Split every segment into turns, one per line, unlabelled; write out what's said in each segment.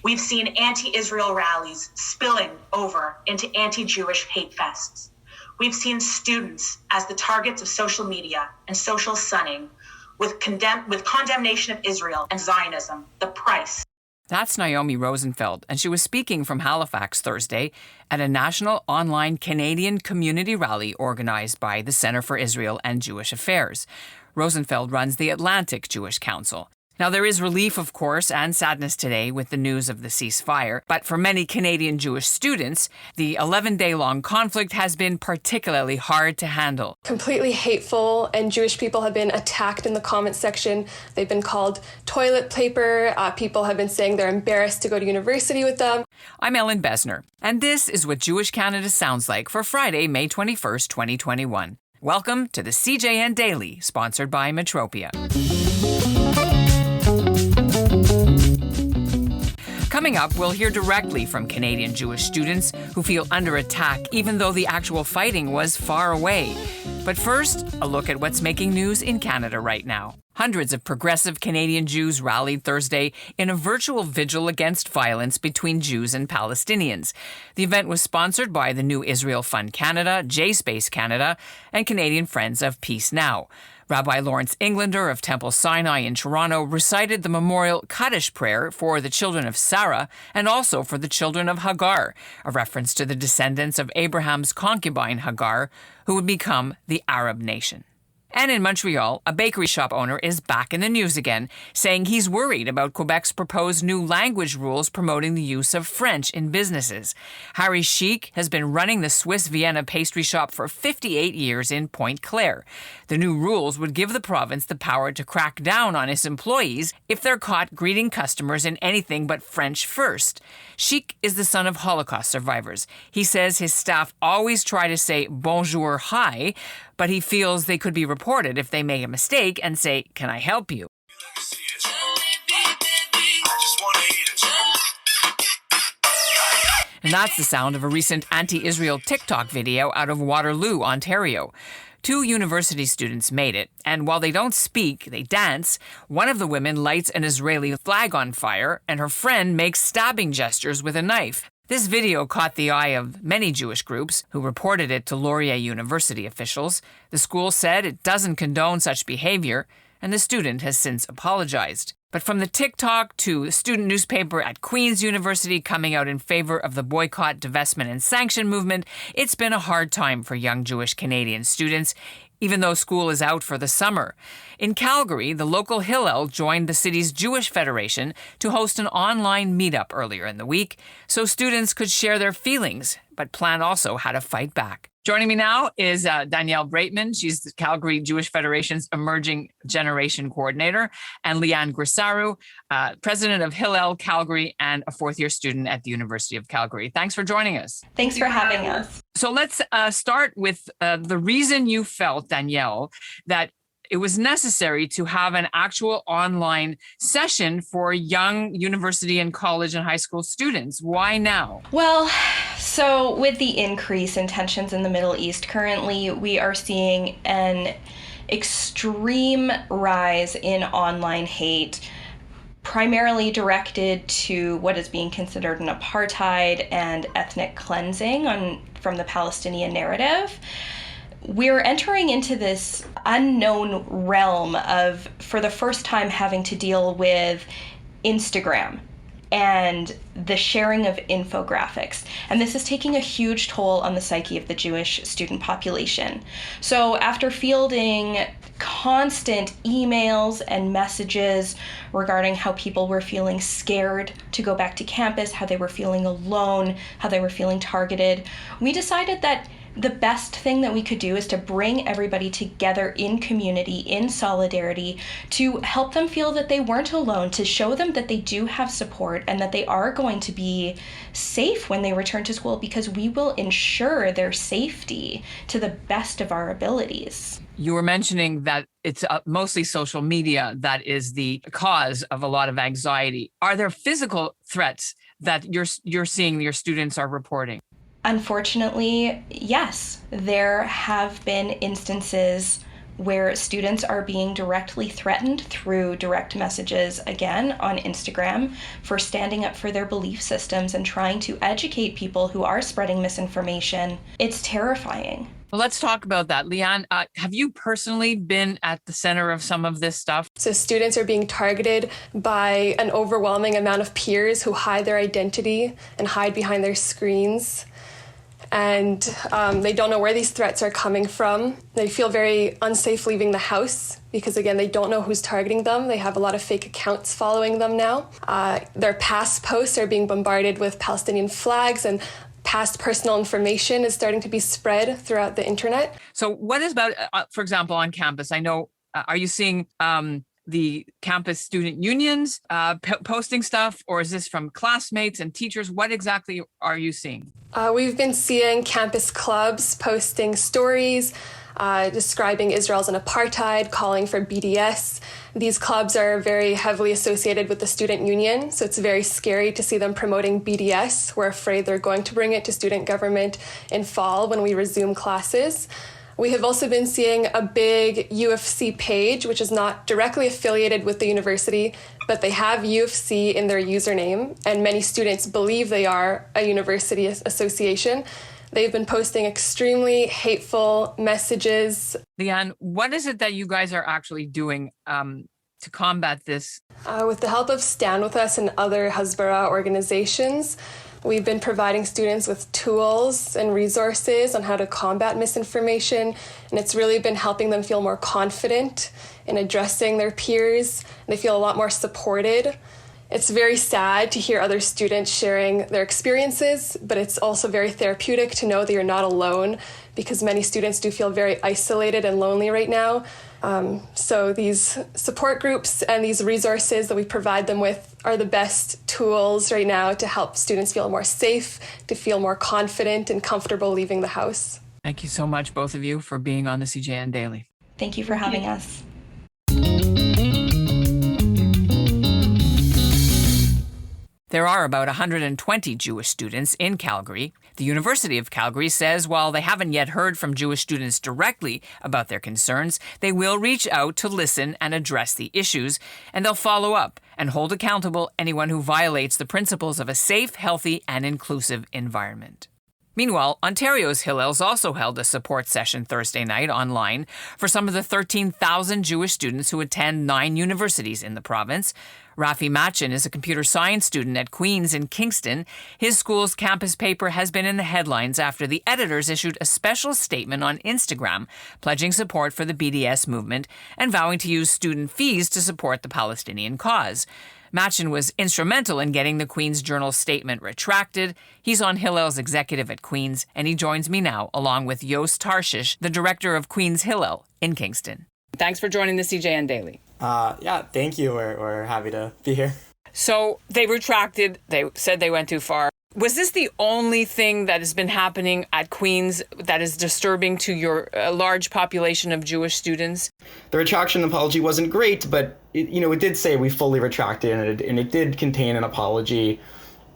We've seen anti-Israel rallies spilling over into anti-Jewish hate fests. We've seen students as the targets of social media and social sunning with condemnation of Israel and Zionism, the price.
That's Naomi Rosenfeld, and she was speaking from Halifax Thursday at a national online Canadian community rally organized by the Centre for Israel and Jewish Affairs. Rosenfeld runs the Atlantic Jewish Council. Now, there is relief, of course, and sadness today with the news of the ceasefire, but for many Canadian Jewish students, the 11-day-long conflict has been particularly hard to handle.
Completely hateful, and Jewish people have been attacked in the comments section. They've been called toilet paper. People have been saying they're embarrassed to go to university with them.
I'm Ellin Besner, and this is what Jewish Canada sounds like for Friday, May 21st, 2021. Welcome to the CJN Daily, sponsored by Metropia. Coming up, we'll hear directly from Canadian Jewish students who feel under attack even though the actual fighting was far away. But first, a look at what's making news in Canada right now. Hundreds of progressive Canadian Jews rallied Thursday in a virtual vigil against violence between Jews and Palestinians. The event was sponsored by the New Israel Fund Canada, J-Space Canada, and Canadian Friends of Peace Now. Rabbi Lawrence Englander of Temple Sinai in Toronto recited the memorial Kaddish prayer for the children of Sarah and also for the children of Hagar, a reference to the descendants of Abraham's concubine Hagar, who would become the Arab nation. And in Montreal, a bakery shop owner is back in the news again, saying he's worried about Quebec's proposed new language rules promoting the use of French in businesses. Harry Chic has been running the Swiss Vienna pastry shop for 58 years in Pointe Claire. The new rules would give the province the power to crack down on its employees if they're caught greeting customers in anything but French first. Chic is the son of Holocaust survivors. He says his staff always try to say bonjour, hi, but he feels they could be reported if they make a mistake and say, "Can I help you?" And that's the sound of a recent anti-Israel TikTok video out of Waterloo, Ontario. 2 university students made it, and while they don't speak, they dance. One of the women lights an Israeli flag on fire, and her friend makes stabbing gestures with a knife. This video caught the eye of many Jewish groups who reported it to Laurier University officials. The school said it doesn't condone such behavior, and the student has since apologized. But from the TikTok to the student newspaper at Queen's University coming out in favor of the Boycott, Divestment and Sanctions movement, it's been a hard time for young Jewish Canadian students, even though school is out for the summer. In Calgary, the local Hillel joined the city's Jewish Federation to host an online meetup earlier in the week so students could share their feelings, but plan also how to fight back. Joining me now is Danielle Braitman. She's the Calgary Jewish Federation's Emerging Generation Coordinator, and LeeAnn Grisaru, President of Hillel Calgary and a fourth-year student at the University of Calgary. Thanks for joining us.
Thanks for having us.
So let's start with the reason you felt, Danielle, that it was necessary to have an actual online session for young university and college and high school students. Why now?
Well, so with the increase in tensions in the Middle East currently, we are seeing an extreme rise in online hate, primarily directed to what is being considered an apartheid and ethnic cleansing from the Palestinian narrative. We're entering into this unknown realm of, for the first time, having to deal with Instagram and the sharing of infographics. And this is taking a huge toll on the psyche of the Jewish student population. So after fielding constant emails and messages regarding how people were feeling scared to go back to campus, how they were feeling alone, how they were feeling targeted, we decided that the best thing that we could do is to bring everybody together in community, in solidarity, to help them feel that they weren't alone, to show them that they do have support and that they are going to be safe when they return to school, because we will ensure their safety to the best of our abilities.
You were mentioning that it's mostly social media that is the cause of a lot of anxiety. Are there physical threats that you're seeing your students are reporting?
Unfortunately, yes, there have been instances where students are being directly threatened through direct messages, again, on Instagram, for standing up for their belief systems and trying to educate people who are spreading misinformation. It's terrifying.
Well, let's talk about that. LeeAnn, have you personally been at the center of some of this stuff?
So students are being targeted by an overwhelming amount of peers who hide their identity and hide behind their screens. And they don't know where these threats are coming from. They feel very unsafe leaving the house because, again, they don't know who's targeting them. They have a lot of fake accounts following them now. Their past posts are being bombarded with Palestinian flags, and past personal information is starting to be spread throughout the internet.
So what is about, for example, on campus? I know, are you seeing the campus student unions posting stuff, or is this from classmates and teachers? What exactly are you seeing?
We've been seeing campus clubs posting stories describing Israel as an apartheid, calling for BDS. These clubs are very heavily associated with the student union, so it's very scary to see them promoting BDS. We're afraid they're going to bring it to student government in fall when we resume classes. We have also been seeing a big UFC page, which is not directly affiliated with the university, but they have UFC in their username, and many students believe they are a university association. They've been posting extremely hateful messages.
LeeAnn, what is it that you guys are actually doing to combat this?
With the help of Stand With Us and other Hasbara organizations, we've been providing students with tools and resources on how to combat misinformation, and it's really been helping them feel more confident in addressing their peers. They feel a lot more supported. It's very sad to hear other students sharing their experiences, but it's also very therapeutic to know that you're not alone, because many students do feel very isolated and lonely right now. So these support groups and these resources that we provide them with are the best tools right now to help students feel more safe, to feel more confident and comfortable leaving the house.
Thank you so much, both of you, for being on the CJN Daily.
Thank you for having us.
There are about 120 Jewish students in Calgary. The University of Calgary says while they haven't yet heard from Jewish students directly about their concerns, they will reach out to listen and address the issues, and they'll follow up and hold accountable anyone who violates the principles of a safe, healthy, and inclusive environment. Meanwhile, Ontario's Hillel's also held a support session Thursday night online for some of the 13,000 Jewish students who attend 9 universities in the province. Rafi Matchen is a computer science student at Queen's in Kingston. His school's campus paper has been in the headlines after the editors issued a special statement on Instagram pledging support for the BDS movement and vowing to use student fees to support the Palestinian cause. Matchen was instrumental in getting the Queen's Journal statement retracted. He's on Hillel's executive at Queen's, and he joins me now, along with Yost Tarshish, the director of Queen's Hillel in Kingston. Thanks for joining the CJN Daily.
Yeah, thank you. We're happy to be here.
So they retracted. They said they went too far. Was this the only thing that has been happening at Queen's that is disturbing to your large population of Jewish students?
The retraction apology wasn't great, but it did say we fully retracted, and it did contain an apology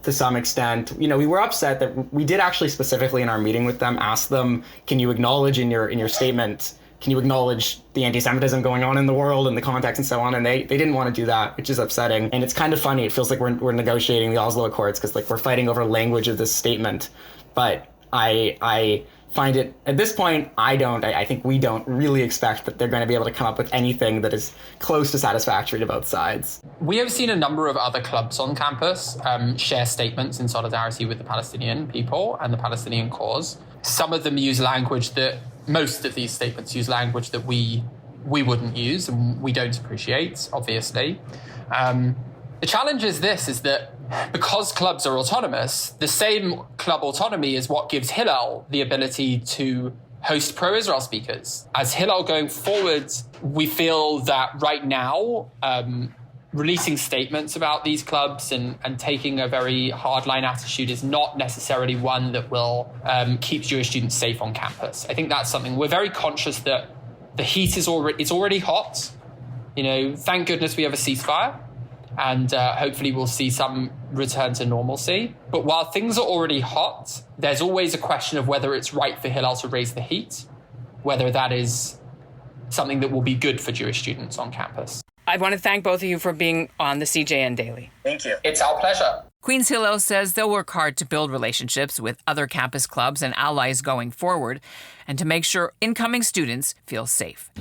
to some extent. We were upset that we did actually specifically in our meeting with them ask them, can you acknowledge in your statement, can you acknowledge the anti-Semitism going on in the world and the context and so on? And they didn't want to do that, which is upsetting. And it's kind of funny. It feels like we're negotiating the Oslo Accords because we're fighting over language of this statement. But I find it, at this point, I think we don't really expect that they're going to be able to come up with anything that is close to satisfactory to both sides.
We have seen a number of other clubs on campus share statements in solidarity with the Palestinian people and the Palestinian cause. Some of them use language that, most of these statements use language that we wouldn't use and we don't appreciate, obviously. The challenge is that because clubs are autonomous, the same club autonomy is what gives Hillel the ability to host pro-Israel speakers. As Hillel going forward, we feel that right now, releasing statements about these clubs and taking a very hardline attitude is not necessarily one that will keep Jewish students safe on campus. I think that's something we're very conscious that the heat is already hot. Thank goodness we have a ceasefire, and hopefully we'll see some return to normalcy. But while things are already hot, there's always a question of whether it's right for Hillel to raise the heat, whether that is something that will be good for Jewish students on campus.
I want to thank both of you for being on the CJN Daily.
Thank you.
It's our pleasure.
Queen's Hillel says they'll work hard to build relationships with other campus clubs and allies going forward, and to make sure incoming students feel safe.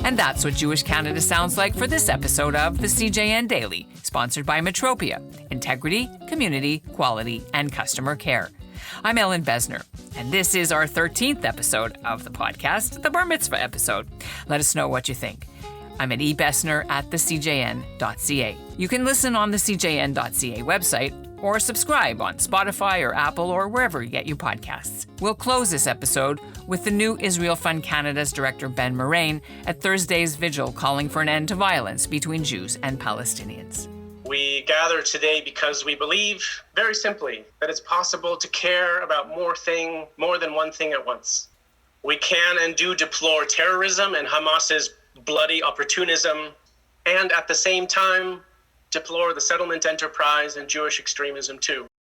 And that's what Jewish Canada sounds like for this episode of the CJN Daily, sponsored by Metropia, Integrity, Community, Quality, and Customer Care. I'm Ellin Besner, and this is our 13th episode of the podcast, the Bar Mitzvah episode. Let us know what you think. I'm at ebesner@thecjn.ca. You can listen on the cjn.ca website or subscribe on Spotify or Apple or wherever you get your podcasts. We'll close this episode with the new Israel Fund Canada's director Ben Moraine at Thursday's vigil calling for an end to violence between Jews and Palestinians.
We gather today because we believe, very simply, that it's possible to care about more than one thing at once. We can and do deplore terrorism and Hamas's bloody opportunism, and at the same time, deplore the settlement enterprise and Jewish extremism too.